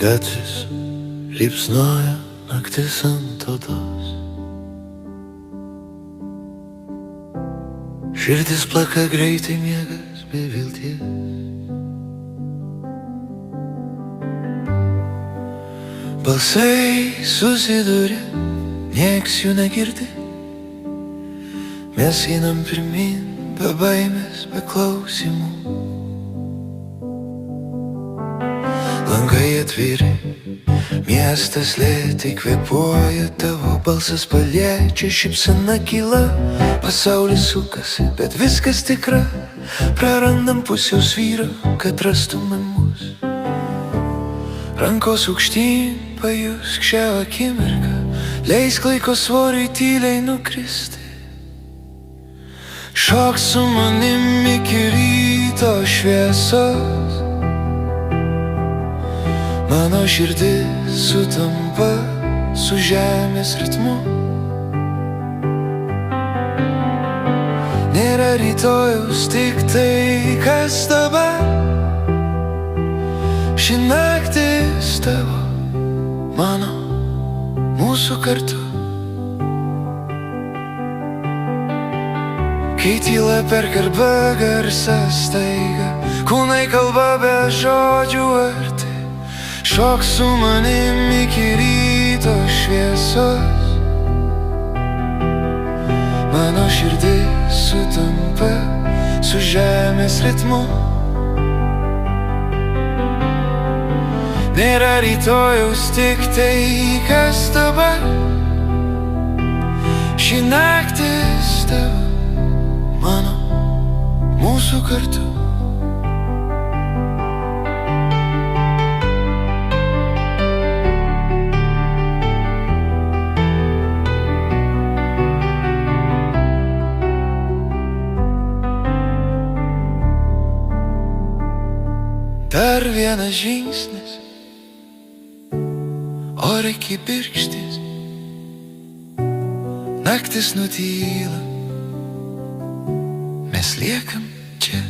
Gatvės liepsnoja, naktis ant odos. Širdis plaka, greitai miegas be vilties. Balsai susidūrė, nieks jų negirdi. Mes einam pirmin, be baimės, be klausimų. Langai atviri, miestas lėtai kvėpuoja, tavo balsas paliečia, šypsena kyla, pasaulis sukasi, bet viskas tikra. Prarandam pusiausvyrą, kad rastume mus. Rankos aukštyn, pajusk šią akimirką, leisk laiko svoriui tyliai nukristi. Šok su manim iki ryto šviesos. Mano širdis sutampa su žemės ritmu. Nėra rytojaus, tik tai, kas dabar. Ši naktis tavo, mano, mūsų kartu. Kai tyla perkarba garsas staiga, kūnai kalba be žodžių arti. Šok su manim iki ryto šviesos. Mano širdis sutampa su žemės ritmu. Nėra rytojaus, tik tai, kas dabar. Ši naktis tavo, mano, mūsų kartu. Dar vienas žingsnis, ore kibirkštis, naktis nutyla, mes liekam čia.